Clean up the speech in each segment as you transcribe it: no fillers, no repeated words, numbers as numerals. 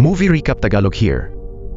Movie recap Tagalog here.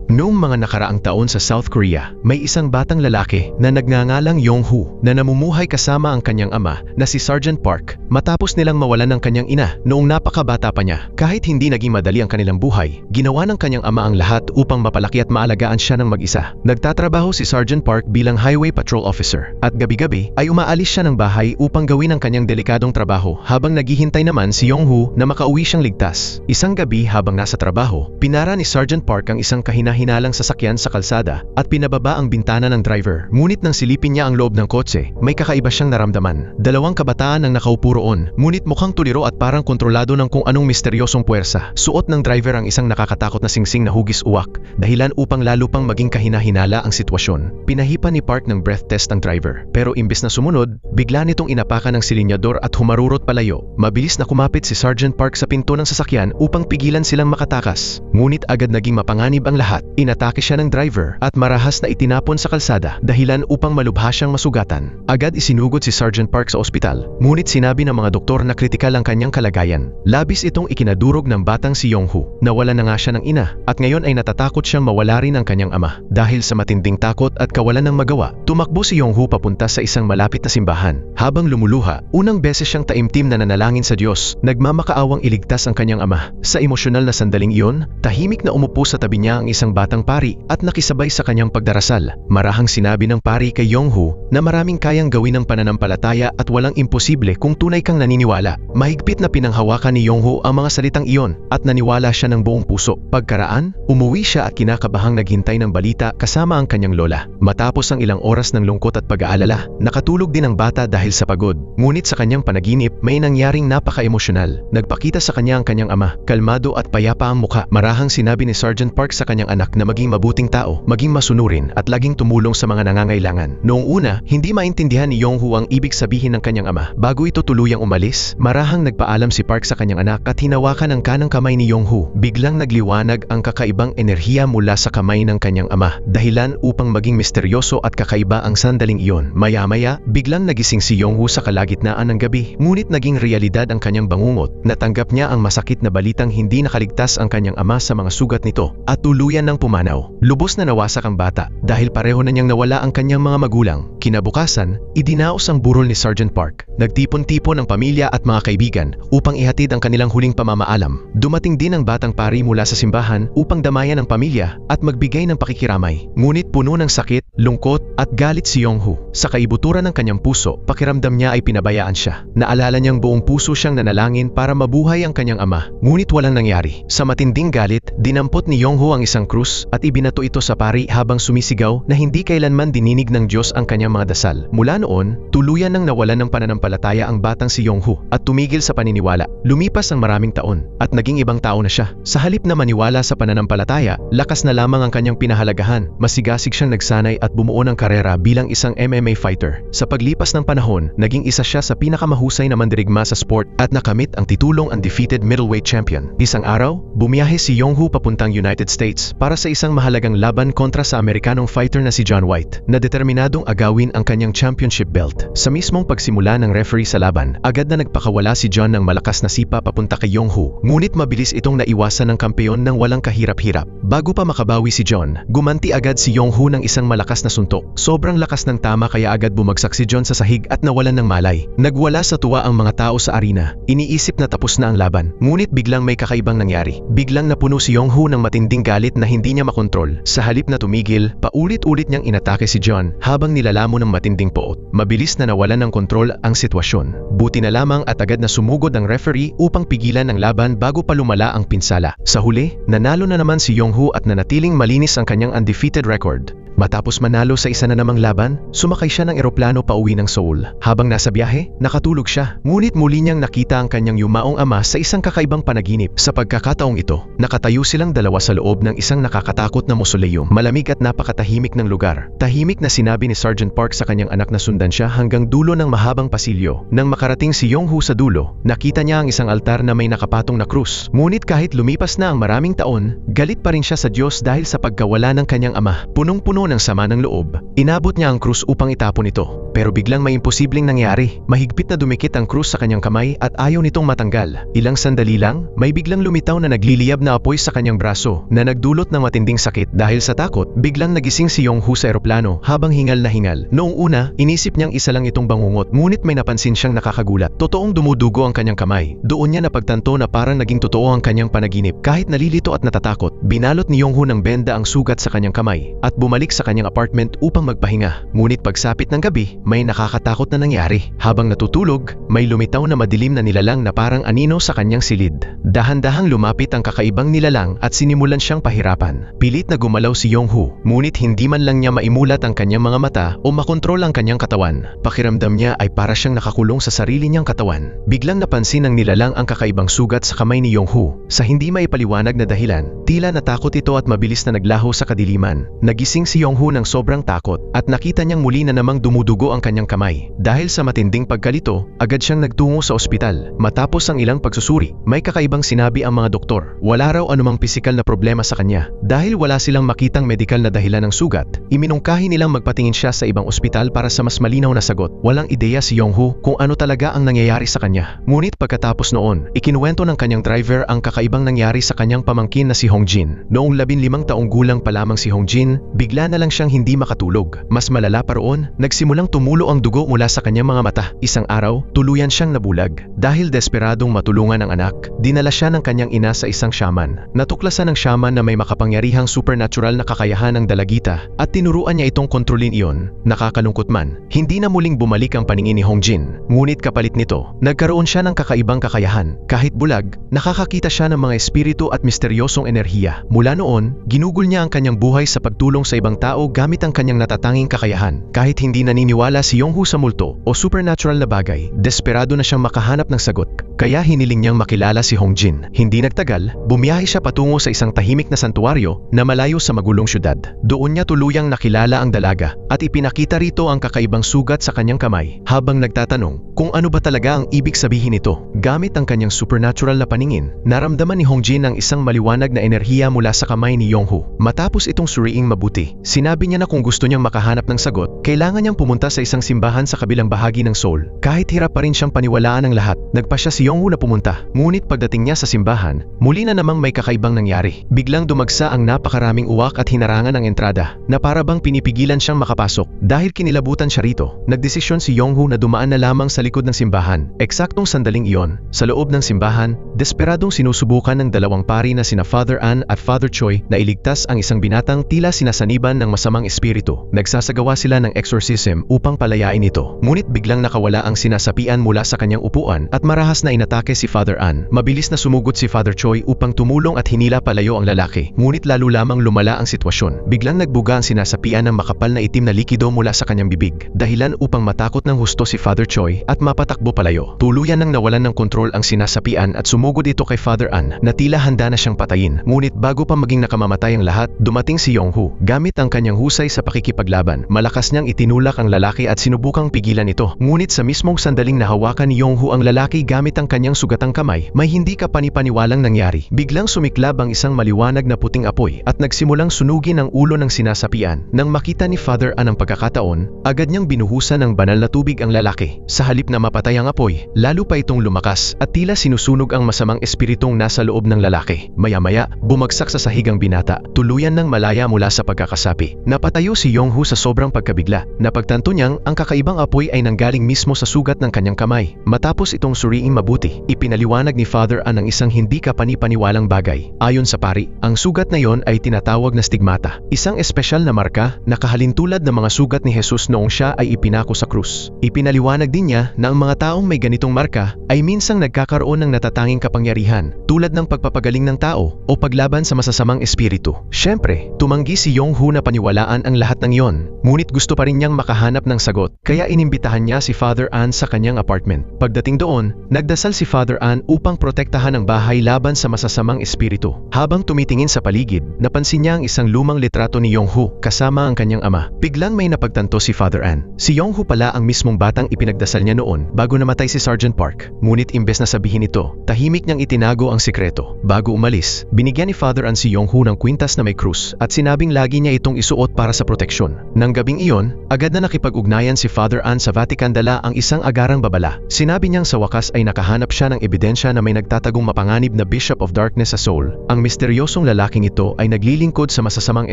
Noong mga nakaraang taon sa South Korea, may isang batang lalaki na nagngangalang Yong-Hoo na namumuhay kasama ang kanyang ama na si Sergeant Park matapos nilang mawalan ng kanyang ina noong napakabata pa niya. Kahit hindi naging madali ang kanilang buhay, ginawa ng kanyang ama ang lahat upang mapalaki at maalagaan siya ng mag-isa. Nagtatrabaho si Sergeant Park bilang highway patrol officer at gabi-gabi ay umaalis siya ng bahay upang gawin ang kanyang delikadong trabaho habang naghihintay naman si Yong-Hoo na makauwi siyang ligtas. Isang gabi habang nasa trabaho, pinara ni Sergeant Park ang isang hinalang sasakyan sa kalsada at pinababa ang bintana ng driver. Ngunit nang silipin niya ang loob ng kotse, may kakaiba siyang naramdaman. Dalawang kabataan ang nakaupo roon, ngunit mukhang tuliro at parang kontrolado ng kung anong misteryosong puwersa. Suot ng driver ang isang nakakatakot na singsing na hugis uwak, dahilan upang lalo pang maging kahina-hinala ang sitwasyon. Pinahipa ni Park ng breath test ang driver, pero imbes na sumunod, bigla nitong inapakan ng silinyador at humarurot palayo. Mabilis na kumapit si Sergeant Park sa pinto ng sasakyan upang pigilan silang makatakas. Ngunit agad naging mapanganib ang lahat. Inatake siya ng driver at marahas na itinapon sa kalsada, dahilan upang malubha siyang masugatan. Agad isinugod si Sergeant Park sa ospital, ngunit sinabi ng mga doktor na kritikal ang kanyang kalagayan. Labis itong ikinadurog ng batang si Yong-Hoo. Nawala na nga siya ng ina at ngayon ay natatakot siyang mawala rin ang kanyang ama. Dahil sa matinding takot at kawalan ng magawa, tumakbo si Yong-Hoo papunta sa isang malapit na simbahan. Habang lumuluha, unang beses siyang taimtim na nanalangin sa Diyos, nagmamakaawang iligtas ang kanyang ama. Sa emosyonal na sandaling iyon, tahimik na umupo sa tabi niya ang isang batang pari at nakisabay sa kanyang pagdarasal. Marahang sinabi ng pari kay Yong-Hoo na maraming kayang gawin ng pananampalataya at walang imposible kung tunay kang naniniwala. Mahigpit na pinanghawakan ni Yong-Hoo ang mga salitang iyon at naniwala siya ng buong puso. Pagkaraan, umuwi siya at kinakabahang naghintay ng balita kasama ang kanyang lola. Matapos ang ilang oras ng lungkot at pag-aalala, nakatulog din ang bata dahil sa pagod. Ngunit sa kanyang panaginip, may nangyaring napaka-emosyonal. Nagpakita sa kanya ang kanyang ama, kalmado at payapa ang mukha. Marahang sinabi ni Sergeant Park sa kanyang anak na maging mabuting tao, maging masunurin at laging tumulong sa mga nangangailangan. Noong una, hindi maintindihan ni Yong-Hoo ang ibig sabihin ng kanyang ama. Bago ito tuluyang umalis, marahang nagpaalam si Park sa kanyang anak at hinawakan ang kanang kamay ni Yong-Hoo. Biglang nagliwanag ang kakaibang enerhiya mula sa kamay ng kanyang ama, dahilan upang maging misteryoso at kakaiba ang sandaling iyon. Maya-maya, biglang nagising si Yong-Hoo sa kalagitnaan ng gabi, ngunit naging realidad ang kanyang bangungot. Natanggap niya ang masakit na balitang hindi nakaligtas ang kanyang ama sa mga sugat nito at tuluyan ng pumanaw. Lubos na nawasak ang bata dahil pareho na niyang nawala ang kanyang mga magulang. Kinabukasan, idinaos ang burol ni Sergeant Park. Nagtipon-tipon ang pamilya at mga kaibigan upang ihatid ang kanilang huling pamamaalam. Dumating din ang batang pari mula sa simbahan upang damayan ang pamilya at magbigay ng pakikiramay. Ngunit puno ng sakit, lungkot at galit si Yong-Hoo. Sa kaibuturan ng kanyang puso, pakiramdam niya ay pinabayaan siya. Naalala niyang buong puso siyang nanalangin para mabuhay ang kanyang ama. Ngunit walang nangyari. Sa matinding galit, dinampot ni Yong-Hoo ang isang krus at ibinato ito sa pari habang sumisigaw na hindi kailanman dininig ng Diyos ang kanyang mga dasal. Mula noon, tuluyan nang nawalan ng pananampalataya ang batang si Yong-Hoo at tumigil sa paniniwala. Lumipas ang maraming taon at naging ibang tao na siya. Sa halip na maniwala sa pananampalataya, lakas na lamang ang kanyang pinahalagahan. Masigasig siyang nagsanay at bumuo ng karera bilang isang MMA fighter. Sa paglipas ng panahon, naging isa siya sa pinakamahusay na mandirigma sa sport at nakamit ang titulong undefeated middleweight champion. Isang araw, bumiyahe si Yong-Hoo papuntang United States para sa isang mahalagang laban kontra sa Amerikanong fighter na si John White, na determinadong agawin ang kanyang championship belt. Sa mismong pagsimula ng referee sa laban, agad na nagpakawala si John ng malakas na sipa papunta kay Yong-Hoo. Ngunit mabilis itong naiwasan ng kampeon ng walang kahirap-hirap. Bago pa makabawi si John, gumanti agad si Yong-Hoo ng isang malakas na suntok. Sobrang lakas ng tama kaya agad bumagsak si John sa sahig at nawalan ng malay. Nagwala sa tuwa ang mga tao sa arena. Iniisip na tapos na ang laban. Ngunit biglang may kakaibang nangyari. Biglang napuno si Yong-Hoo ng matinding galit na hindi niya makontrol. Sa halip na tumigil, paulit-ulit niyang inatake si John habang nilalamo ng matinding poot. Mabilis na nawalan ng kontrol ang sitwasyon. Buti na lamang at agad na sumugod ang referee upang pigilan ang laban bago pa lumala ang pinsala. Sa huli, nanalo na naman si Yong-Hoo at nanatiling malinis ang kanyang undefeated record. Matapos manalo sa isa na namang laban, sumakay siya ng eroplano pauwi ng Seoul. Habang nasa biyahe, nakatulog siya. Ngunit muli niyang nakita ang kanyang yumaong ama sa isang kakaibang panaginip. Sa pagkakataong ito, nakatayo silang dalawa sa loob ng isang nakakatakot na mausoleum. Malamig at napakatahimik ng lugar. Tahimik na sinabi ni Sergeant Park sa kanyang anak na sundan siya hanggang dulo ng mahabang pasilyo. Nang makarating si Yong-Hoo sa dulo, nakita niya ang isang altar na may nakapatong na krus. Ngunit kahit lumipas na ang maraming taon, galit pa rin siya sa Diyos dahil sa pagkawala ng kanyang ama. Punong-puno Puno ng sama ng loob, inabot niya ang krus upang itapon ito. Pero biglang may imposibleng nangyari. Mahigpit na dumikit ang krus sa kanyang kamay at ayaw nitong matanggal. Ilang sandali lang, may biglang lumitaw na nagliliyab na apoy sa kanyang braso na nagdulot ng matinding sakit. Dahil sa takot, biglang nagising si Yonghoo sa eroplano habang hingal na hingal. Noong una, inisip niyang isa lang itong bangungot, ngunit may napansin siyang nakakagulat. Totoong dumudugo ang kanyang kamay. Doon niya napagtanto na parang naging totoo ang kanyang panaginip. Kahit nalilito at natatakot, binalot ni Yonghoo ng benda ang sugat sa kanyang kamay at bumalik sa kanyang apartment upang magpahinga. Ngunit pagsapit ng gabi, may nakakatakot na nangyari. Habang natutulog, may lumitaw na madilim na nilalang na parang anino sa kanyang silid. Dahan-dahang lumapit ang kakaibang nilalang at sinimulan siyang pahirapan. Pilit na gumalaw si Yonghoo, ngunit hindi man lang niya maimulat ang kanyang mga mata o makontrol ang kanyang katawan. Pakiramdam niya ay para siyang nakakulong sa sarili niyang katawan. Biglang napansin ng nilalang ang kakaibang sugat sa kamay ni Yonghoo. Sa hindi maipaliwanag na dahilan, tila natakot ito at mabilis na naglaho sa kadiliman. Nagising si Yonghoo ng sobrang takot at nakita niyang muli na namang dumudugo ang kanyang kamay. Dahil sa matinding pagkalito, agad siyang nagtungo sa ospital. Matapos ang ilang pagsusuri, may kakaibang sinabi ang mga doktor. Wala raw anumang pisikal na problema sa kanya. Dahil wala silang makitang medikal na dahilan ng sugat, iminungkahi nilang magpatingin siya sa ibang ospital para sa mas malinaw na sagot. Walang ideya si Yonghoo kung ano talaga ang nangyayari sa kanya. Ngunit pagkatapos noon, ikinuwento ng kanyang driver ang kakaibang nangyari sa kanyang pamangkin na si Hongjin. Noong 15 taong gulang pa lamang si Hongjin, bigla na lang siyang hindi makatulog. Mas malala pa roon, nagsimulang tumulo ang dugo mula sa kanyang mga mata. Isang araw, tuluyan siyang nabulag. Dahil desperadong matulungan ang anak, dinala siya ng kanyang ina sa isang shaman. Natuklasan ng shaman na may makapangyarihang supernatural na kakayahan ng dalagita at tinuruan niya itong kontrolin iyon. Nakakalungkot man, hindi na muling bumalik ang paningin ni Hongjin. Ngunit kapalit nito, nagkaroon siya ng kakaibang kakayahan. Kahit bulag, nakakakita siya ng mga espiritu at misteryosong enerhiya. Mula noon, ginugol niya ang kanyang buhay sa pagtulong sa ibang tao gamit ang kanyang natatanging kakayahan. Kahit hindi naniniwala si Yonghoo sa multo o supernatural na bagay, desperado na siyang makahanap ng sagot. Kaya hiniling niyang makilala si Hongjin. Hindi nagtagal, bumiyahe siya patungo sa isang tahimik na santuaryo na malayo sa magulong syudad. Doon niya tuluyang nakilala ang dalaga at ipinakita rito ang kakaibang sugat sa kanyang kamay habang nagtatanong kung ano ba talaga ang ibig sabihin nito. Gamit ang kanyang supernatural na paningin, naramdaman ni Hongjin ang isang maliwanag na enerhiya mula sa kamay ni Yonghoo. Matapos itong suriing mabuti, sinabi niya na kung gusto niyang makahanap ng sagot, kailangan niyang pumunta sa isang simbahan sa kabilang bahagi ng Seoul. Kahit hirap pa rin siyang paniwalaan ng lahat, nagpasya si Yonghoo na pumunta. Ngunit pagdating niya sa simbahan, muli na namang may kakaibang nangyari. Biglang dumagsa ang napakaraming uwak at hinarangan ang entrada, na para bang pinipigilan siyang makapasok. Dahil kinilabutan siya rito, nagdesisyon si Yonghoo na dumaan na lamang sa likod ng simbahan. Eksaktong sandaling iyon, sa loob ng simbahan, desperadong sinusubukan ng dalawang pari na sina Father An at Father Choi na iligtas ang isang binatang tila sinasaniban ng masamang espiritu. Nagsasagawa sila ng exorcism upang palayain ito. Ngunit biglang nakawala ang sinasapian mula sa kanyang upuan at marahas na inatake si Father An. Mabilis na sumugot si Father Choi upang tumulong at hinila palayo ang lalaki. Ngunit lalo lamang lumala ang sitwasyon. Biglang nagbuga ang sinasapian ng makapal na itim na likido mula sa kanyang bibig. Dahilan upang matakot ng husto si Father Choi at mapatakbo palayo. Tuluyan nang nawalan ng kontrol ang sinasapian at sumugod ito kay Father An na tila handa na siyang patayin. Ngunit bago pa maging nakamamatay ang lahat, dumating si Yonghoo. Gamit ang kanyang husay sa pakikipaglaban, malakas niyang itinulak ang lalaki at sinubukang pigilan ito. Ngunit sa mismong sandaling nahawakan ni Yonghoo ang lalaki gamit ang kanyang sugatang kamay, may hindi kapanipaniwalang nangyari. Biglang sumiklab ang isang maliwanag na puting apoy at nagsimulang sunugin ang ulo ng sinasapian. Nang makita ni Father An ang pagkakataon, agad niyang binuhusan ng banal na tubig ang lalaki. Sa halip na mapatay ang apoy, lalo pa itong lumakas at tila sinusunog ang masamang espiritong nasa loob ng lalaki. Maya-maya, bumagsak sa sahig ang binata, tuluyan ng malaya mula sa pagkakasapi. Napatayo si Yonghoo sa sobrang pagkabigla. Napagtanto niyang ang kakaibang apoy ay nanggaling mismo sa sugat ng kanyang kamay. Matapos itong suriing mabuti, ipinaliwanag ni Father An ang isang hindi kapanipaniwalang bagay. Ayon sa pari, ang sugat na yon ay tinatawag na stigmata, isang espesyal na marka na kahalintulad ng mga sugat ni Jesus noong siya ay ipinako sa krus. Ipinaliwanag din niya na ang mga taong may ganitong marka ay minsang nagkakaroon ng natatanging kapangyarihan tulad ng pagpapagaling ng tao o paglaban sa masasamang espiritu. Siyempre, tumanggi si Yonghoo na paniwalaan ang lahat ng yon. Ngunit gusto pa rin niyang makahanap ng sagot, kaya inimbitahan niya si Father An sa kanyang apartment. Pagdating doon, nagdasal si Father An upang protektahan ang bahay laban sa masasamang espiritu. Habang tumitingin sa paligid, napansin niya ang isang lumang litrato ni Yonghoo kasama ang kanyang ama. Biglang may napagtanto si Father An. Si Yonghoo pala ang mismong batang ipinagdasal niya noon bago namatay si Sergeant Park. Ngunit imbes na sabihin ito, tahimik niyang itinago ang sikreto. Bago umalis, binigyan ni Father An si Yonghoo ng kwintas na may krus at sinabing lagi niya itong itong isuot para sa proteksyon. Nang gabing iyon, agad na nakipag-ugnayan si Father Ann sa Vatican dala ang isang agarang babala. Sinabi niyang sa wakas ay nakahanap siya ng ebidensya na may nagtatagong mapanganib na Bishop of Darkness sa Seoul. Ang misteryosong lalaking ito ay naglilingkod sa masasamang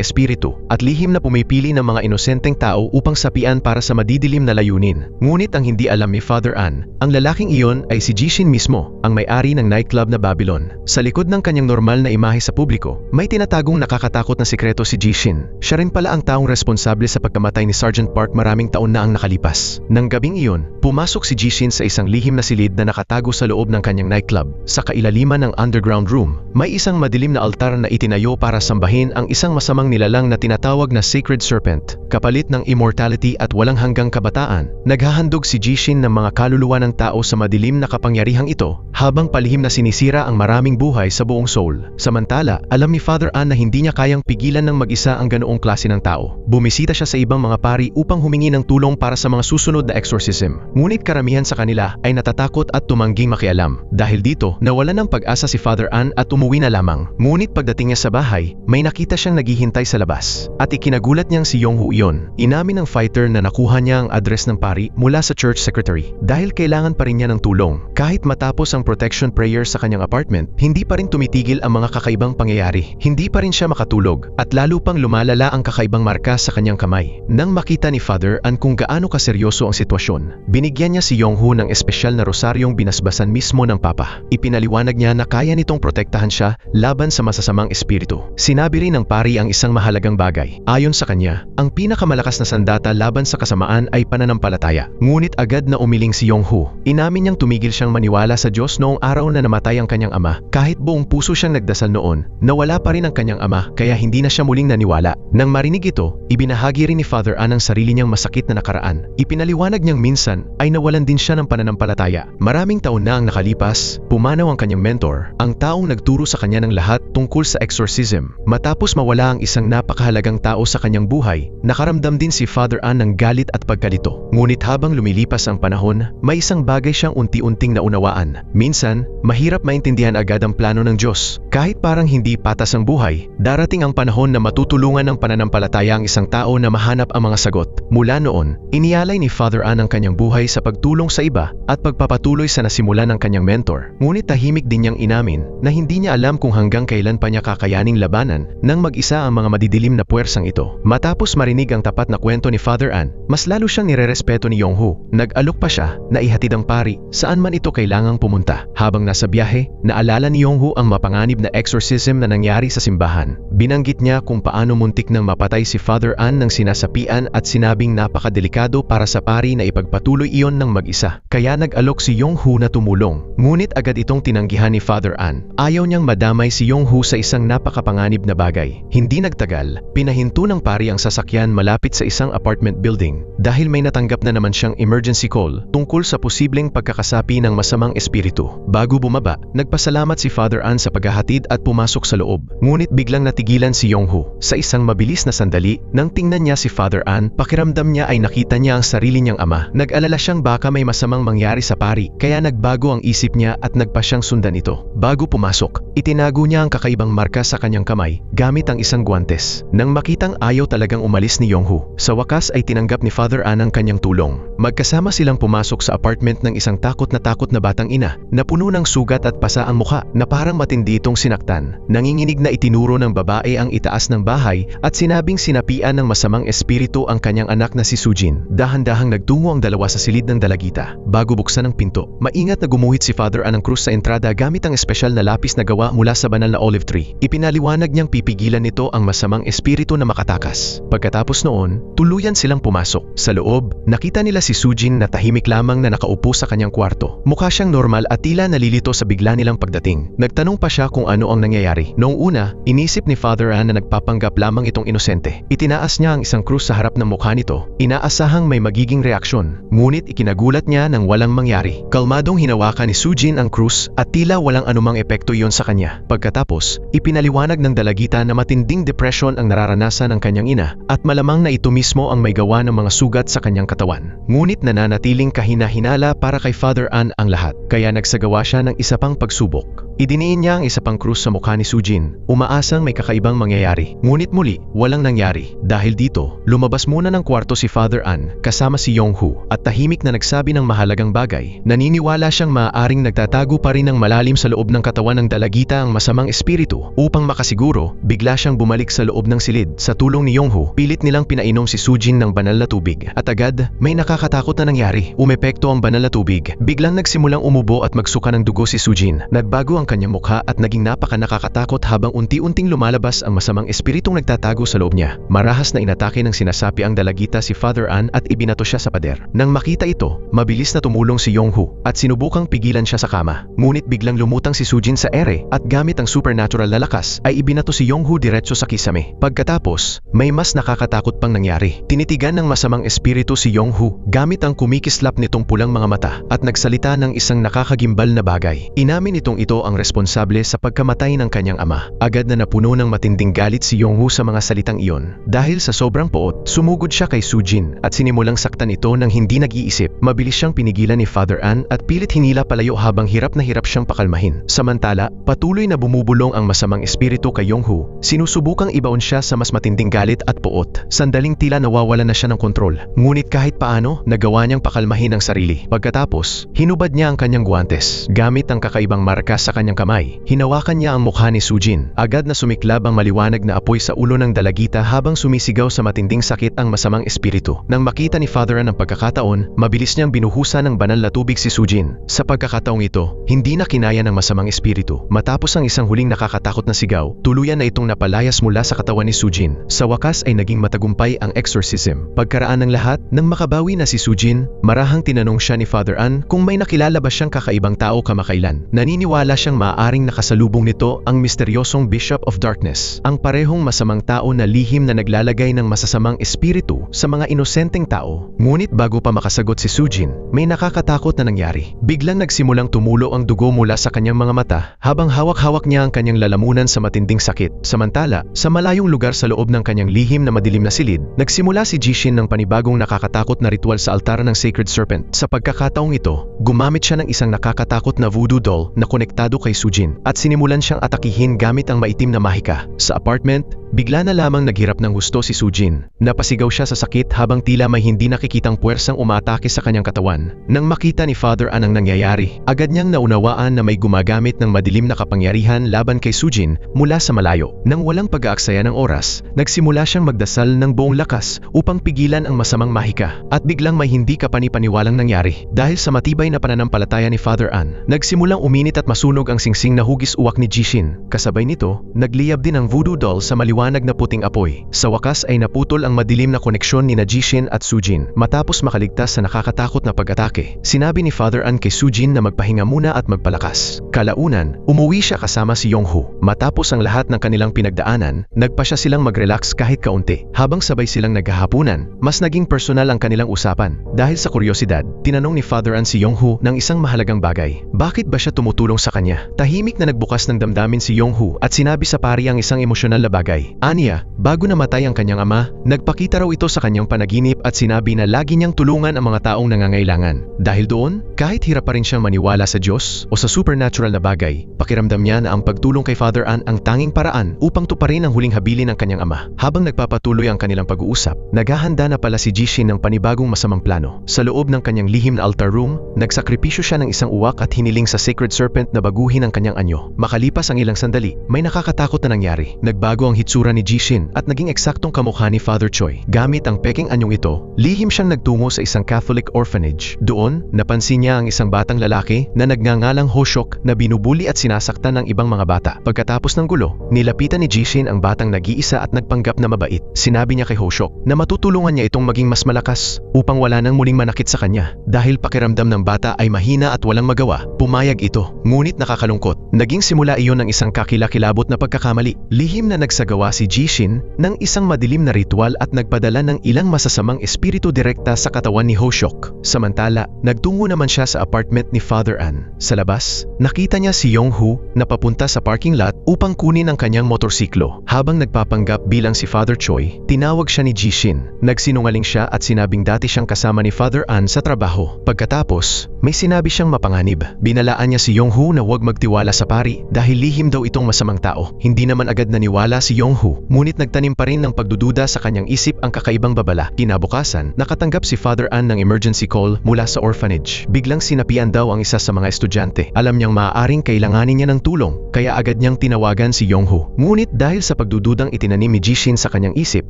espiritu at lihim na pumipili ng mga inosenteng tao upang sapian para sa madidilim na layunin. Ngunit ang hindi alam ni Father Ann, ang lalaking iyon ay si Jishin mismo, ang may-ari ng nightclub na Babylon. Sa likod ng kanyang normal na imahe sa publiko, may tinatagong nakakatakot na sikreto si Jishin. Siya rin pala ang taong responsable sa pagkamatay ni Sergeant Park maraming taon na ang nakalipas. Nang gabing iyon, pumasok si Jishin sa isang lihim na silid na nakatago sa loob ng kanyang nightclub. Sa kailaliman ng underground room, may isang madilim na altar na itinayo para sambahin ang isang masamang nilalang na tinatawag na Sacred Serpent. Kapalit ng immortality at walang hanggang kabataan, naghahandog si Jishin ng mga kaluluwa ng tao sa madilim na kapangyarihang ito, habang palihim na sinisira ang maraming buhay sa buong Seoul. Samantala, alam ni Father Ann na hindi niya kayang pigilan ng mag-isa ang ganoong klase ng tao. Bumisita siya sa ibang mga pari upang humingi ng tulong para sa mga susunod na exorcism. Ngunit karamihan sa kanila ay natatakot at tumangging makialam. Dahil dito, nawalan ng pag-asa si Father Ann at umuwi na lamang. Ngunit pagdating niya sa bahay, may nakita siyang naghihintay sa labas. At ikinagulat niyang si Yonghu iyon. Inamin ng fighter na nakuha niya ang address ng pari mula sa church secretary. Dahil kailangan pa rin niya ng tulong. Kahit matapos ang protection prayer sa kanyang apartment, hindi pa rin tumitigil ang mga kakaibang pangyayari. Hindi pa rin siya makatulog at lalo pang lumalala ang kakaibang marka sa kanyang kamay. Nang makita ni Father Ann kung gaano kaseryoso ang sitwasyon, binigyan niya si Yonghu ng espesyal na rosaryong binasbasan mismo ng Papa. Ipinaliwanag niya na kaya nitong protektahan siya laban sa masasamang espiritu. Sinabi rin ng pari ang isang mahalagang bagay. Ayon sa kanya, ang pinakamalakas na sandata laban sa kasamaan ay pananampalataya. Ngunit agad na umiling si Yonghu. Inamin niyang tumigil siyang maniwala sa Diyos noong araw na namatay ang kanyang ama. Kahit buong puso siyang nagdasal noon, nawala pa rin ang kanyang ama kaya hindi na siya muling naniwala. Nang marinig ito, ibinahagi rin ni Father Ann ang sarili niyang masakit na nakaraan. Ipinaliwanag niyang minsan ay nawalan din siya ng pananampalataya. Maraming taon na ang nakalipas, pumanaw ang kanyang mentor, ang taong nagturo sa kanya ng lahat tungkol sa exorcism. Matapos mawala ang isang napakahalagang tao sa kanyang buhay, nakaramdam din si Father Ann ng galit at pagkalito. Ngunit habang lumilipas ang panahon, may isang bagay siyang unti-unting naunawaan. Minsan, mahirap maintindihan agad ang plano ng Diyos. Kahit parang hindi patas ang buhay, darating ang panahon na matutulungan ng pananampalataya ang isang tao na mahanap ang mga sagot. Mula noon, inialay ni Father Ann ang kanyang buhay sa pagtulong sa iba at pagpapatuloy sa nasimulan ng kanyang mentor. Ngunit tahimik din niyang inamin na hindi niya alam kung hanggang kailan pa niya kakayaning labanan nang mag-isa ang mga madidilim na puwersang ito. Matapos marinig ang tapat na kwento ni Father Ann, mas lalo siyang nirerespeto ni Yonghu. Nag-alok pa siya na ihatid ang pari saan man ito kailangang pumunta. Habang nasa biyahe, naalala ni Yonghu ang mapanganib na exorcism na nangyari sa simbahan. Binanggit niya kung paano muntik nang mapatay si Father Ann ng sinasapian at sinabing napakadelikado para sa pari na ipagpatuloy iyon ng mag-isa. Kaya nag-alok si Yonghu na tumulong. Ngunit agad itong tinanggihan ni Father Ann. Ayaw niyang madamay si Yonghu sa isang napakapanganib na bagay. Hindi nagtagal, pinahinto ng pari ang sasakyan malapit sa isang apartment building dahil may natanggap na naman siyang emergency call tungkol sa posibleng pagkakasapi ng masamang espiritu. Bago bumaba, nagpasalamat si Father Ann sa paghahatid at pumasok sa loob. Ngunit biglang natigilan si Yonghu. Sa isang mabilis na sandali, nang tingnan niya si Father Ann, pakiramdam niya ay nakita niya ang sarili niyang ama. Nag-alala siyang baka may masamang mangyari sa pari, kaya nagbago ang isip niya at nagpa siyang sundan ito. Bago pumasok, itinago niya ang kakaibang marka sa kanyang kamay gamit ang isang guwantes. Nang makitang ayaw talagang umalis ni Yonghu, sa wakas ay tinanggap ni Father Ann ang kanyang tulong. Magkasama silang pumasok sa apartment ng isang takot na batang ina na puno ng sugat at pasa ang mukha na parang matindi itong sinaktan. Nanginginig na itinuro ng babae ang itaas ng bahay at sinabing sinapian ng masamang espiritu ang kanyang anak na si Sujin. Dahan-dahang nagtungo ang dalawa sa silid ng dalagita. Bago buksan ang pinto, maingat na gumuhit si Father Ann ng krus sa entrada gamit ang espesyal na lapis na gawa mula sa banal na olive tree. Ipinaliwanag niyang pipigilan nito ang masamang espiritu na makatakas. Pagkatapos noon, tuluyan silang pumasok. Sa loob, nakita nila si Sujin na tahimik lamang na nakaupo sa kanyang kwarto. Mukha siyang normal at tila nalilito sa bigla nilang pagdating. Nagtanong pa siya kung ano ang nangyayari. Noong una, inisip ni Father Ann na nagpapanggap lamang itong inosente. Itinaas niya ang isang krus sa harap ng mukha nito. Inaasahang may magiging reaksyon. Ngunit ikinagulat niya nang walang mangyari. Kalmadong hinawakan ni Sujin ang krus at tila walang anumang epekto iyon sa kanya. Pagkatapos, ipinaliwanag ng dalagita na matinding depression ang nararanasan ng kanyang ina at malamang na ito mismo ang may gawa ng mga sugat sa kanyang katawan. Ngunit nananatiling kahina-hinala para kay Father Ann ang lahat, kaya nagsagawa siya ng isa pang pagsubok. Idiniin niya ang isa pang krus sa mukha ni Sujin, umaasang may kakaibang mangyayari. Ngunit muli, walang nangyari. Dahil dito, lumabas muna ng kwarto si Father An kasama si Yong-Hoo at tahimik na nagsabi ng mahalagang bagay. Naniniwala siyang maaaring nagtatago pa rin ng malalim sa loob ng katawan ng dalagita ang masamang espiritu. Upang makasiguro, bigla siyang bumalik sa loob ng silid. Sa tulong ni Yong-Hoo, pilit nilang pinainom si Sujin ng banal na tubig. At agad, may nakakatakot na nangyari. Umepekto ang banal na tubig. Biglang nagsimulang umubo at magsuka ng dugo si Sujin. Nagbago ang kanyang mukha at naging nakakatakot habang unti-unting lumalabas ang masamang espiritong nagtatago sa loob niya. Marahas na inatake ng sinasapi ang dalagita si Father An at ibinato siya sa pader. Nang makita ito, mabilis na tumulong si Yong-Hoo at sinubukang pigilan siya sa kama. Ngunit biglang lumutang si Sujin sa ere at gamit ang supernatural na lakas ay ibinato si Yong-Hoo diretso sa kisame. Pagkatapos, may mas nakakatakot pang nangyari. Tinitigan ng masamang espiritu si Yong-Hoo gamit ang kumikislap nitong pulang mga mata at nagsalita ng isang nakakagimbal na bagay. Inamin nitong ito ang responsable sa pagkamatay ng kanyang ama. Agad na napuno ng matinding galit si Yong-Hoo sa mga salitang iyon. Dahil sa sobrang poot, sumugod siya kay Sujin at sinimulang saktan ito nang hindi nag-iisip. Mabilis siyang pinigilan ni Father An at pilit hinila palayo habang hirap na hirap siyang pakalmahin. Samantala, patuloy na bumubulong ang masamang espiritu kay Yong-Hoo. Sinusubukang ibaon siya sa mas matinding galit at poot. Sandaling tila nawawala na siya ng kontrol. Ngunit kahit paano, nagawa niyang pakalmahin ang sarili. Pagkatapos, hinubad niya ang kanyang guwantes. Gamit ang kakaibang markas sa kanyang kamay, hinawakan niya ang mukha ni Sujin. Agad na sumiklab ang maliwanag na apoy sa ulo ng dalagita habang sumisigaw sa matinding sakit ang masamang espiritu. Nang makita ni Father An ang pagkakataon, mabilis niyang binuhusan ng banal na tubig si Sujin. Sa pagkakataong ito, hindi na kinaya ng masamang espiritu. Matapos ang isang huling nakakatakot na sigaw, tuluyan na itong napalayas mula sa katawan ni Sujin. Sa wakas ay naging matagumpay ang exorcism. Pagkaraan ng lahat, nang makabawi na si Sujin, marahang tinanong siya ni Father An kung may nakilala ba siyang kakaibang tao kamakailan. Naniniwala siyang maaaring nakasalubong nito ang misteryosong Bishop of Darkness, ang parehong masamang tao na lihim na naglalagay ng masasamang espiritu sa mga inosenteng tao. Ngunit bago pa makasagot si Sujin, may nakakatakot na nangyari. Biglang nagsimulang tumulo ang dugo mula sa kanyang mga mata habang hawak-hawak niya ang kanyang lalamunan sa matinding sakit. Samantala, sa malayong lugar sa loob ng kanyang lihim na madilim na silid, nagsimula si Jishin ng panibagong nakakatakot na ritual sa altar ng Sacred Serpent. Sa pagkakataong ito, gumamit siya ng isang nakakatakot na voodoo doll na konektado kay Sujin at sinimulan siyang atakihin gamit ang maitim na mahika. Sa apartment, bigla na lamang naghirap ng husto si Sujin. Napasigaw siya sa sakit habang tila may hindi nakikitang puwersang umatake sa kanyang katawan. Nang makita ni Father An ang nangyayari, agad niyang naunawaan na may gumagamit ng madilim na kapangyarihan laban kay Sujin mula sa malayo. Nang walang pag-aaksaya ng oras, nagsimula siyang magdasal ng buong lakas upang pigilan ang masamang mahika. At biglang may hindi kapani-paniwalang nangyari. Dahil sa matibay na pananampalataya ni Father An, nagsimulang uminit at masunog ang singsing na hugis uwak ni Jishin. Kasabay nito, nagliyab din ang voodoo doll sa maliwanag na puting apoy. Sa wakas ay naputol ang madilim na koneksyon ni Jishin at Sujin. Matapos makaligtas sa nakakatakot na pag-atake, sinabi ni Father An kay Sujin na magpahinga muna at magpalakas. Kalaunan, umuwi siya kasama si Yong-Hoo. Matapos ang lahat ng kanilang pinagdaanan, nagpa siya silang mag-relax kahit kaunti. Habang sabay silang naghahapunan, mas naging personal ang kanilang usapan. Dahil sa kuryosidad, tinanong ni Father An si Yong-Hoo ng isang mahalagang bagay. Bakit ba siya tumutulong sa kanya? Tahimik na nagbukas ng damdamin si Yong-Hoo at sinabi sa pari ang isang emosyonal na bagay. Aniya, bago namatay ang kanyang ama, nagpakita raw ito sa kanyang panaginip at sinabi na lagi niyang tulungan ang mga taong nangangailangan. Dahil doon, kahit hirap pa rin siyang maniwala sa Diyos o sa supernatural na bagay, pakiramdam niya na ang pagtulong kay Father An ang tanging paraan upang tuparin ang huling habilin ng kanyang ama. Habang nagpapatuloy ang kanilang pag-uusap, naghahanda na pala si Jishin ng panibagong masamang plano. Sa loob ng kanyang lihim na altar room, nagsakripisyo siya ng isang uwak at hiniling sa Sacred Serpent na baguhin ang kanyang anyo. Makalipas ang ilang sandali, may nakakatakot na nangyari. Nagbago ang hitsura ni Jishin at naging eksaktong kamukha ni Father Choi. Gamit ang peking anyong ito, lihim siyang nagtungo sa isang Catholic orphanage. Doon, napansin niya ang isang batang lalaki na nagngangalang Hoshok na binubuli at sinasaktan ng ibang mga bata. Pagkatapos ng gulo, nilapitan ni Jishin ang batang nag-iisa at nagpanggap na mabait. Sinabi niya kay Hoshok na matutulungan niya itong maging mas malakas upang wala nang muling manakit sa kanya. Dahil pakiramdam ng bata ay mahina at walang magawa, pumayag ito. Ngunit nakakalungkot, naging simula iyon ng isang kakilakilabot na pagkakamali. Lihim na nagsagawa si Jishin ng isang madilim na ritual at nagpadala ng ilang masasamang espiritu direkta sa katawan ni Hoshok. Samantala, nagtungo naman siya sa apartment ni Father An. Sa labas, nakita niya si Yong-Hoo na papunta sa parking lot upang kunin ang kanyang motorsiklo. Habang nagpapanggap bilang si Father Choi, tinawag siya ni Jishin. Nagsinungaling siya at sinabing dati siyang kasama ni Father An sa trabaho. Pagkatapos, may sinabi siyang mapanganib. Binalaan niya si Yong-Hoo na huwag huwag magtiwala sa pari dahil lihim daw itong masamang tao. Hindi naman agad naniwala si Yong-hoo, ngunit nagtanim pa rin ng pagdududa sa kanyang isip ang kakaibang babala. Kinabukasan, nakatanggap si Father An ng emergency call mula sa orphanage. Biglang sinapian daw ang isa sa mga estudyante. Alam niyang maaaring kailanganin niya ng tulong, kaya agad niyang tinawagan si Yong-hoo. Ngunit dahil sa pagdududang itinanim ni Jishin sa kanyang isip,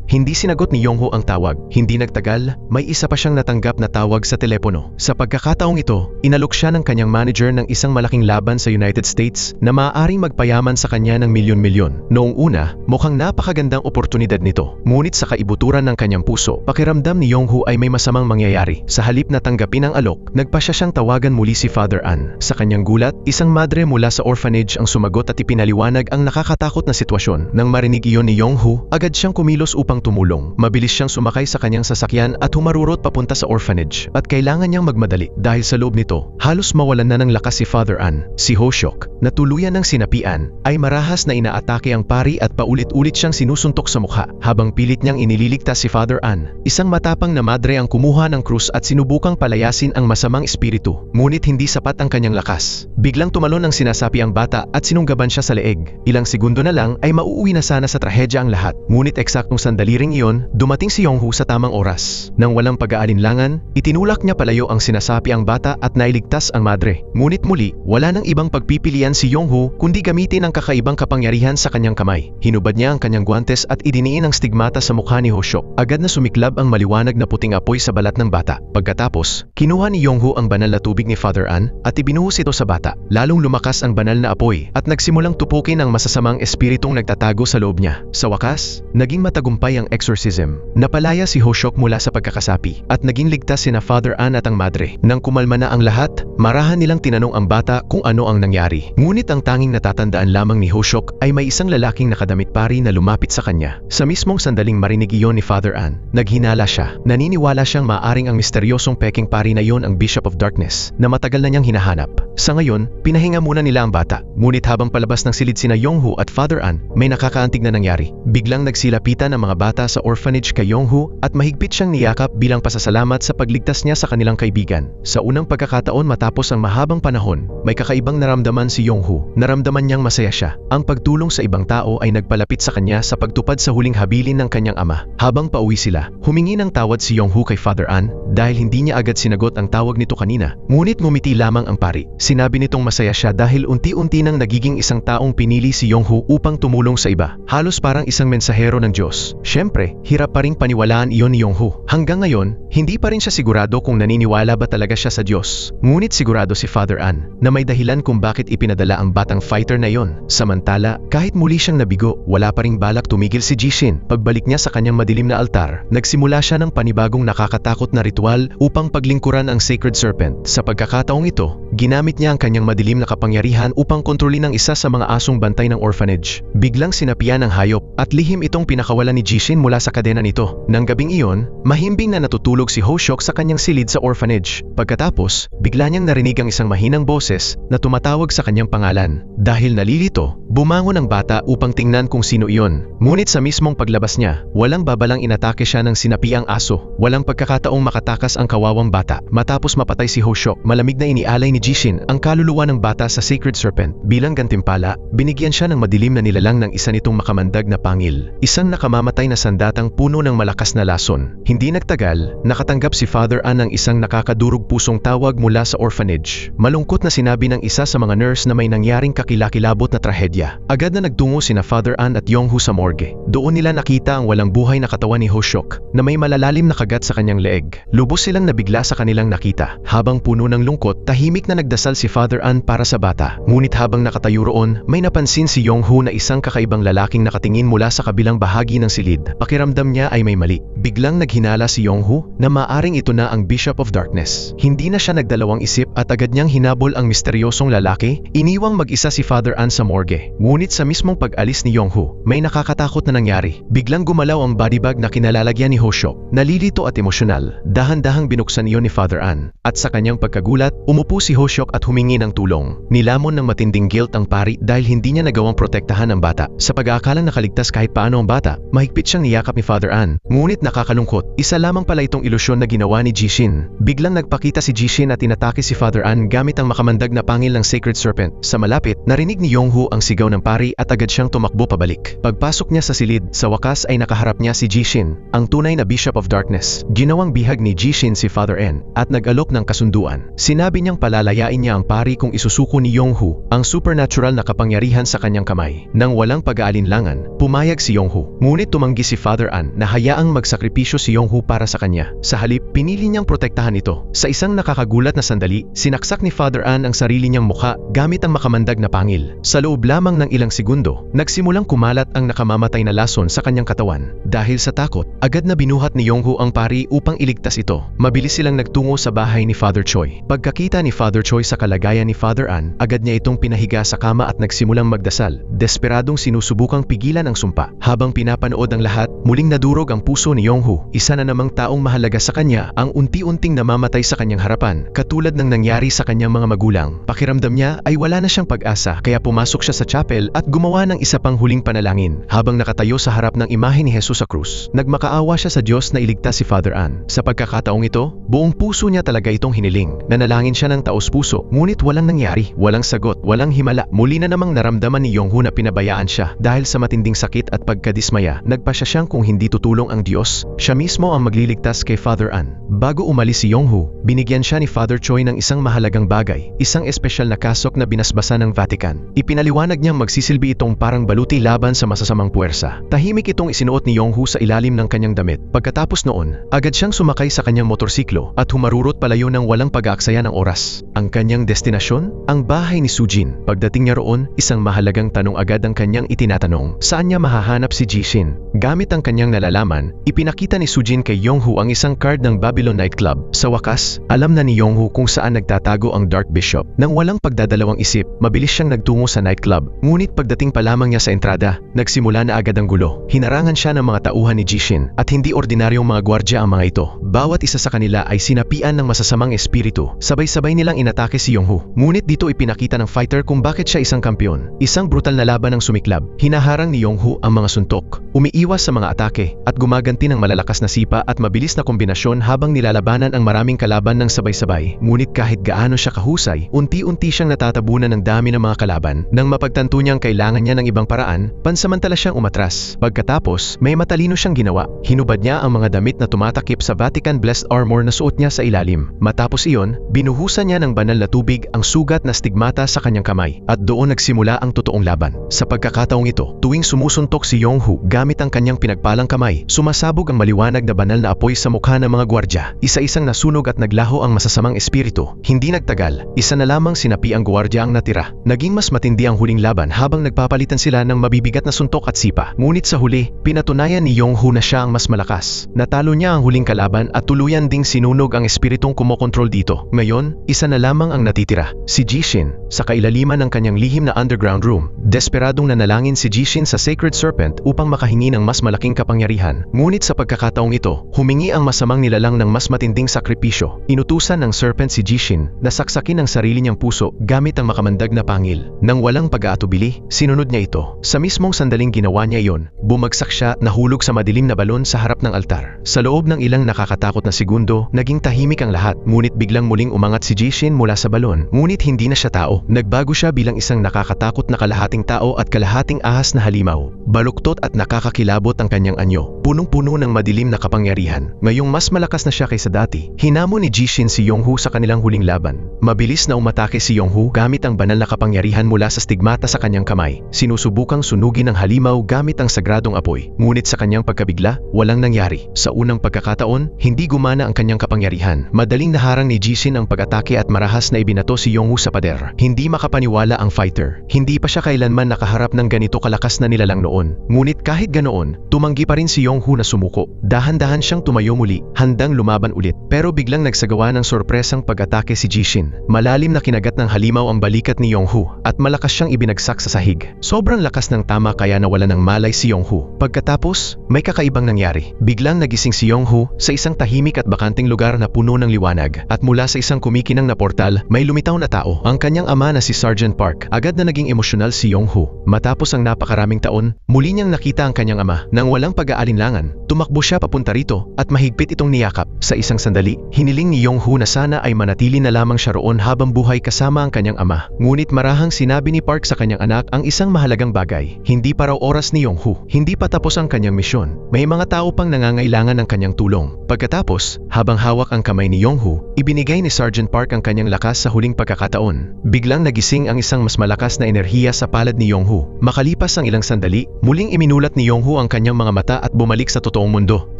hindi sinagot ni Yong-hoo ang tawag. Hindi nagtagal, may isa pa siyang natanggap na tawag sa telepono. Sa pagkakataong ito, inalok siya ng kanyang manager ng isang malaking laban sa United States na maaaring magpayaman sa kanya ng milyon-milyon. Noong una, mukhang napakagandang oportunidad nito. Ngunit sa kaibuturan ng kanyang puso, pakiramdam ni Yong-hoo ay may masamang mangyayari. Sa halip na tanggapin ang alok, nagpasya siyang tawagan muli si Father An. Sa kanyang gulat, isang madre mula sa orphanage ang sumagot at ipinaliwanag ang nakakatakot na sitwasyon. Nang marinig iyon ni Yong-hoo, agad siyang kumilos upang tumulong. Mabilis siyang sumakay sa kanyang sasakyan at humarurot papunta sa orphanage. At kailangan niyang magmadali dahil sa loob nito, halos mawalan na ng lakas si Father An. Si Ho-shok, na tuluyan ng sinapian, ay marahas na inaatake ang pari at paulit-ulit siyang sinusuntok sa mukha. Habang pilit niyang inililigtas si Father An, isang matapang na madre ang kumuha ng krus at sinubukang palayasin ang masamang espiritu. Ngunit hindi sapat ang kanyang lakas. Biglang tumalon ang sinasapi ang bata at sinunggaban siya sa leeg. Ilang segundo na lang ay mauuwi na sana sa trahedya ang lahat. Ngunit eksaktong sandali ring iyon, dumating si Yong-hoo sa tamang oras. Nang walang pag-aalinlangan, itinulak niya palayo ang sinasapi ang bata at nailigtas ang madre. Ngunit muli, wala nang ibang pagpipilian si Yong-hoo kundi gamitin ang kakaibang kapangyarihan sa kanyang kamay. Hinubad niya ang kanyang guwantes at idiniin ang stigmata sa mukha ni Ho-shok. Agad na sumiklab ang maliwanag na puting apoy sa balat ng bata. Pagkatapos, kinuha ni Yong-hoo ang banal na tubig ni Father An at ibinuhos ito sa bata. Lalong lumakas ang banal na apoy at nagsimulang tupukin ang masasamang espiritong nagtatago sa loob niya. Sa wakas, naging matagumpay ang exorcism. Napalaya si Ho-shok mula sa pagkakasapi at naging ligtas sina Father An at ang madre. Nang kumalma na ang lahat, marahan nilang tinanong ang bata kung ano ang nangyari. Ngunit ang tanging natatandaan lamang ni Ho-shok ay may isang lalaking nakadamit pari na lumapit sa kanya. Sa mismong sandaling marinig iyon ni Father An, naghinala siya. Naniniwala siyang maaring ang misteryosong peking pari na iyon ang Bishop of Darkness na matagal na niyang hinahanap. Sa ngayon, pinahinga muna nila ang bata. Ngunit habang palabas ng silid sina Yong-hoo at Father An, may nakakaantig na nangyari. Biglang nagsilapitan ang mga bata sa orphanage kay Yong-hoo at mahigpit siyang niyakap bilang pasasalamat sa pagligtas niya sa kanilang kaibigan. Sa unang pagkakataon matapos ang mahabang panahon, may kakaibang naramdaman si Yong-hoo. Naramdaman niyang masaya siya. Ang pagtulong sa ibang tao ay nagpalapit sa kanya sa pagtupad sa huling habilin ng kanyang ama. Habang pauwi sila, humingi ng tawad si Yong-hoo kay Father An dahil hindi niya agad sinagot ang tawag nito kanina. Ngunit ngumiti lamang ang pari. Sinabi nitong masaya siya dahil unti-unti nang nagiging isang taong pinili si Yong-hoo upang tumulong sa iba. Halos parang isang mensahero ng Diyos. Siyempre, hirap pa ring paniwalaan iyon ni Yong-hoo. Hanggang ngayon, hindi pa rin siya sigurado kung naniniwala ba talaga siya sa Diyos. Ngunit sigurado si Father An na may dahilan kung bakit ipinadala ang batang fighter na iyon. Samantala, kahit muli siyang nabigo, wala pa ring balak tumigil si Jishin. Pagbalik niya sa kanyang madilim na altar, nagsimula siya ng panibagong nakakatakot na ritual upang paglingkuran ang Sacred Serpent. Sa pagkakataong ito, ginamit niya ang kanyang madilim na kapangyarihan upang kontrolin ang isa sa mga asong bantay ng orphanage. Biglang sinapian ang hayop at lihim itong pinakawalan ni Jishin mula sa kadena nito. Nang gabing iyon, mahimbing na natutulog si Ho-shok sa kanyang silid sa orphanage. Pagkatapos, bigla niyang narinig ang isang mahinang boses na tumatawag sa kanyang pangalan. Dahil nalilito, bumangon ang bata upang tingnan kung sino iyon. Ngunit sa mismong paglabas niya, walang babalang inatake siya ng sinapiang aso. Walang pagkakataong makatakas ang kawawang bata. Matapos mapatay si Ho-shok, malamig na inialay ni Jishin ang kaluluwa ng bata sa Sacred Serpent. Bilang gantimpala, binigyan siya ng madilim na nilalang ng isa nitong makamandag na pangil. Isang nakamamatay na sandatang puno ng malakas na lason. Hindi nagtagal, nakatanggap si Father An ng isang nakakadurog pusong tawag mula sa orphanage. Malungkot na sinabi ng isa sa mga nurse na may nangyaring kakilakilabot na trahedya. Agad na nagtungo sina Father An at Yong-hoo sa morgue. Doon nila nakita ang walang buhay na katawan ni Ho-shok na may malalalim na kagat sa kanyang leeg. Lubos silang nabigla sa kanilang nakita. Habang puno ng lungkot, tahimik na nagdasal si Father An para sa bata. Ngunit habang nakatayo roon, may napansin si Yong-hoo na isang kakaibang lalaking nakatingin mula sa kabilang bahagi ng silid. Pakiramdam niya ay may mali. Biglang naghinala si Yong-hoo na maaring ito na ang Bishop of Darkness. Hindi na siya nagdalawang isip at agad niyang hinabol ang misteryosong lalaki, iniwang mag-isa si Father An sa morgue. Ngunit sa mismong pag-alis ni Yong-hoo, may nakakatakot na nangyari. Biglang gumalaw ang body bag na kinalalagyan ni Ho-shok. Nalilito at emosyonal, dahan-dahang binuksan iyon ni Father An. At sa kanyang pagkagulat, umupo si Ho-shok at humingi ng tulong. Nilamon ng matinding guilt ang pari dahil hindi niya nagawang protektahan ang bata. Sa pag-aakalang nakaligtas kahit paano ang bata, mahigpit siyang niyakap ni Father An. Ngunit nakakalungkot, isa lamang pala itong ilusyon na ginawa ni Jishin. Biglang nagpakita si Jishin at inatake si Father An gamit ang makamandag na pangil ng Sacred Sacred Serpent. Sa malapit, narinig ni Yonghu ang sigaw ng pari at agad siyang tumakbo pabalik. Pagpasok niya sa silid, sa wakas ay nakaharap niya si Jishin, ang tunay na Bishop of Darkness. Ginawang bihag ni Jishin si Father N at nag-alok ng kasunduan. Sinabi niyang palalayain niya ang pari kung isusuko ni Yonghu ang supernatural na kapangyarihan sa kanyang kamay. Nang walang pag-aalinlangan, pumayag si Yonghu. Ngunit tumanggi si Father An na hayaang magsakripisyo si Yonghu para sa kanya. Sa halip, pinili niyang protektahan ito. Sa isang nakakagulat na sandali, sinaksak ni Father An ang sarili niyang mukha gamit ang makamandag na pangil. Sa loob lamang ng ilang segundo, nagsimulang kumalat ang nakamamatay na lason sa kanyang katawan. Dahil sa takot, agad na binuhat ni Yonghu ang pari upang iligtas ito. Mabilis silang nagtungo sa bahay ni Father Choi. Pagkakita ni Father Choi sa kalagayan ni Father An, agad niya itong pinahiga sa kama at nagsimulang magdasal. Desperadong sinusubukang pigilan ang sumpa. Habang pinapanood ang lahat, muling nadurog ang puso ni Yonghu. Isa na namang taong mahalaga sa kanya ang unti-unting namamatay sa kanyang harapan, katulad ng nangyari sa kanyang mga magulang. Pakiramdam niya ay wala na siyang pag-asa, kaya pumasok siya sa chapel at gumawa ng isa pang huling panalangin. Habang nakatayo sa harap ng imahe ni Jesus sa krus, nagmakaawa siya sa Diyos na iligtas si Father An. Sa pagkakataong ito, buong puso niya talaga itong hiniling. Nanalangin siya ng taos-puso, ngunit walang nangyari, walang sagot, walang himala. Muli na namang naramdaman ni Yonghu na pinabayaan siya. Dahil sa matinding sakit at pagkadismaya, nagpasya siyang kung hindi tutulong ang Diyos, siya mismo ang magliligtas kay Father An. Bago umalis si Yonghu, binigyan siya ni Father Choi ng isang mahalagang bagay, isang espesyal na kasok na binasbasa ng Vatican. Ipinaliwanag niyang magsisilbi itong parang baluti laban sa masasamang puwersa. Tahimik itong isinuot ni Yonghu sa ilalim ng kanyang damit. Pagkatapos noon, agad siyang sumakay sa kanyang motorsiklo at humarurot palayo ng walang pag-aaksaya ng oras. Ang kanyang destinasyon? Ang bahay ni Sujin. Pagdating niya roon, isang mahalagang tanong agad ang kanyang itinatanong. Saan niya mahahanap si Jishin? Gamit ang kanyang nalalaman, ipinakita ni Sujin kay Yonghu ang isang card ng Babylon Nightclub. Sa wakas, alam na ni Yonghu kung saan nagtatago ang Dark Bishop. Nang walang pagdadalawang isip, mabilis siyang nagtungo sa nightclub. Ngunit pagdating pa lamang niya sa entrada, nagsimula na agad ang gulo. Hinarangan siya ng mga tauhan ni Jishin at hindi ordinaryong mga gwardya ang mga ito. Bawat isa sa kanila ay sinapian ng masasamang espiritu. Sabay-sabay nilang inatake si Yonghu. Ngunit dito ipinakita ng fighter kung bakit siya isang kampiyon. Isang brutal na laban ang sumiklab. Hinaharang ni Yonghu ang mga suntok, umiiwas sa mga atake, at gumaganti ng malalakas na sipa at mabilis na kombinasyon habang nilalabanan ang maraming kalaban ng sabay-sabay. Ngunit kahit gaano siya kahusay, unti-unti siyang natatabunan ng dami ng mga kalaban. Nang mapagtanto niyang kailangan niya ng ibang paraan, pansamantala siyang umatras. Pagkatapos, may matalino siyang ginawa. Hinubad niya ang mga damit na tumatakip sa Vatican Blessed Armor na suot niya sa ilalim. Matapos iyon, binuhusan niya ng banal na tubig ang sugat na stigmata sa kanyang kamay, at doon nagsimula ang totoong laban. Sa pagkakataong ito, tuwing sumusuntok si Yonghu gamit ang kanyang pinagpalang kamay, sumasabog ang maliwanag na banal na apoy sa mukha ng mga gwardya. Isa-isang nasunog at naglaho ang masasamang espiritu. Hindi nagtagal, isa na lamang sinapi ang gwardya ang natira. Naging mas matindi ang huling laban habang nagpapalitan sila ng mabibigat na suntok at sipa. Ngunit sa huli, pinatunayan ni Yonghu na siya ang mas malakas. Natalo niya ang huling kalaban at tuluyan ding sinunog ang espiritong kumokontrol dito. Ngayon, isa na lamang ang natitira, si Jishin. Sa kailaliman ng kanyang lihim na underground room, desperadong nanalangin si Jishin sa Sacred Serpent upang makahingi ng mas malaking kapangyarihan. Ngunit sa pagkakataong ito, humingi ang masamang nilalang ng mas matinding sakripisyo. Inutusan ng Serpent si Jishin na saksakin ang sarili niyang puso gamit ang makamandag na pangil. Nang walang pag-aatubili, sinunod niya ito. Sa mismong sandaling ginawa niya iyon, bumagsak siya at nahulog sa madilim na balon sa harap ng altar. Sa loob ng ilang nakakatakot na segundo, naging tahimik ang lahat. Ngunit biglang muling umangat si Jishin mula sa balon. Ngunit hindi na siya tao. Nagbago siya bilang isang nakakatakot na kalahating tao at kalahating ahas na halimaw. Baluktot at nakakakilabot ang kanyang anyo, punong-puno ng madilim na kapangyarihan. Ngayong mas malakas na siya kaysa dati, hinamon ni Jishin si Yonghu sa kanilang huling laban. Mabilis na umatake si Yonghu gamit ang banal na kapangyarihan mula sa stigmata sa kanyang kamay. Sinusubukang sunugin ang halimaw gamit ang sagradong apoy. Ngunit sa kanyang pagkabigla, walang nangyari. Sa unang pagkakataon, hindi gumana ang kanyang kapangyarihan. Madaling naharang ni Jishin ang pag-atake at marahas na ibinato si Yonghu sa pader. Hindi makapaniwala ang fighter. Hindi pa siya kailanman nakaharap ng ganito kalakas na nilalang noon. Ngunit kahit ganoon, tumanggi pa rin si Yonghu na sumuko. Dahan-dahan siyang tumayo muli, handang lumaban ulit. Pero biglang nagsagawa ng sorpresang pag-atake si Jishin. Malalim na kinagat ng halimaw ang balikat ni Yonghu at malakas siyang ibinagsak sa sahig. Sobrang lakas ng tama kaya nawala ng malay si Yonghu. Pagkatapos, may kakaibang nangyari. Biglang nagising si Yonghu sa isang tahimik at bakanting lugar na puno ng liwanag. At mula sa isang kumikinang na portal, may lumitaw na tao. Ang kanyang ama na si Sergeant Park. Agad na naging emosyonal si Yonghu. Matapos ang napakaraming taon, muli niyang nakita ang kanyang ama. Nang walang pag-aalinlangan, tumakbo siya papunta rito at mahigpit itong niyakap. Sa isang sandali, hiniling ni Yonghu na sana ay manatili na lamang siya roon habang buhay kasama ang kanyang ama. Ngunit marahang sinabi ni Park sa kanyang anak ang isang mahalagang bagay. Hindi pa raw oras ni Yong-hoo. Hindi pa tapos ang kanyang misyon. May mga tao pang nangangailangan ng kanyang tulong. Pagkatapos, habang hawak ang kamay ni Yong-hoo, ibinigay ni Sergeant Park ang kanyang lakas sa huling pagkakataon. Biglang nagising ang isang mas malakas na enerhiya sa palad ni Yong-hoo. Makalipas ang ilang sandali, muling iminulat ni Yong-hoo ang kanyang mga mata at bumalik sa totoong mundo.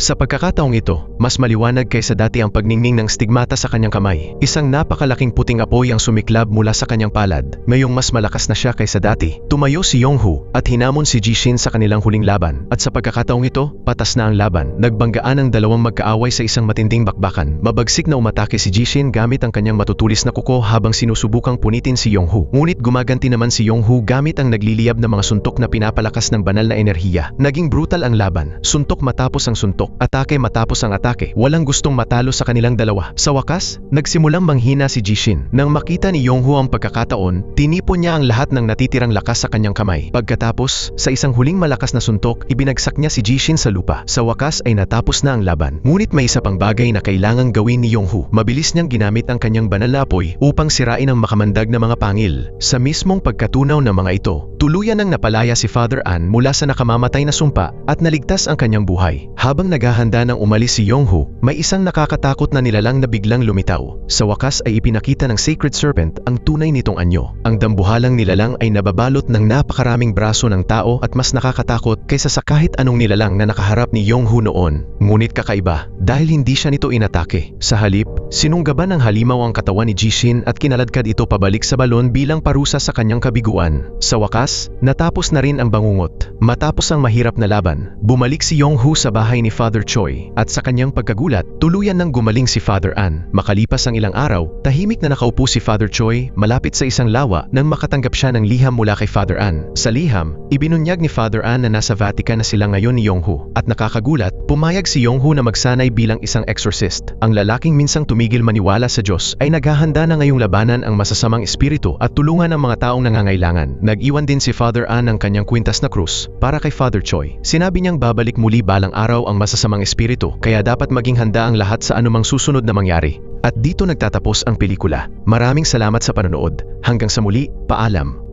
Sa pagkakataong ito, mas maliwanag kaysa dati ang pagningning ng stigmata sa kanyang kamay. Isang napakalaking puting apoy ang sumiklab mula sa kanyang palad. Ngayong mas malakas na siya kaysa dati. Tumayo si Yong-hoo at hinamon si Ji-shin sa kanilang huling laban. At sa pagkakataong ito, patas na ang laban. Nagbanggaan ang dalawang magkaaway sa isang matinding bakbakan. Mabagsik na umatake si Ji-shin gamit ang kanyang matutulis na kuko habang sinusubukang punitin si Yong-hoo. Ngunit gumaganti naman si Yong-hoo gamit ang nagliliyab na mga suntok na pinapalakas ng banal na enerhiya. Naging brutal ang laban. Suntok matapos ang suntok, atake matapos ang atake. Walang gustong matalo sa kanilang dalawa. Sa wakas, nagsimulang manghina si Ji-shin. Nang makita ni Yong-hoo ang pagkakataon, tinipon niya ang lahat ng natitirang lakas sa kanyang kamay. Pagkatapos, sa isang huling malakas na suntok, ibinagsak niya si Ji-shin sa lupa. Sa wakas ay natapos na ang laban. Ngunit may isa pang bagay na kailangang gawin ni Yong-hoo. Mabilis niyang ginamit ang kanyang banal na apoy upang sirain ang makamandag na mga pangil. Sa mismong pagkatunaw ng mga ito, tuluyan nang napalaya si Father An mula sa nakamamatay na sumpa at naligtas ang kanyang buhay. Habang naghahanda ng umalis si Yong-hoo, may isang nakakatakot na nilalang na biglang lumitaw. Sa wakas ay ipinakita ng Sacred Serpent ang tunay nitong anyo. Ang dambuhalang nilalang ay nababalot ng napakaraming braso ng tao at mas nakakatakot kaysa sa kahit anong nilalang na nakaharap ni Yong-hoo noon. Ngunit kakaiba, dahil hindi siya nito inatake. Sa halip, sinunggaban ng halimaw ang katawan ni Ji-shin at kinaladkad ito pabalik sa balon bilang parusa sa kanyang kabiguan. Sa wakas, natapos na rin ang bangungot. Matapos ang mahirap na laban, bumalik si Yong-hoo sa bahay ni Father Choi at sa kanyang pagkagulat, tuluyan nang gumaling si Father An. Makalipas ang ilang araw, tahimik na nakaupo si Father Choi malapit sa isang lawa nang makatanggap siya ng liham mula kay Father An. Sa liham, ibinunyag ni Father An na nasa Vatican na sila ngayon ni Yong-hoo. At nakakagulat, pumayag si Yong-hoo na magsanay bilang isang exorcist. Ang lalaking minsang tumigil maniwala sa Diyos ay naghahanda na ngayong labanan ang masasamang espiritu at tulungan ang mga taong nangangailangan. Nag-iwan din si Father An ng kanyang kwintas na krus para kay Father Choi. Sinabi niyang babalik muli balang araw ang masasamang espiritu, kaya dapat maging handa ang lahat sa anumang susunod na mangyari. At dito nagtatapos ang pelikula. Maraming salamat sa panonood. Hanggang sa muli, paalam.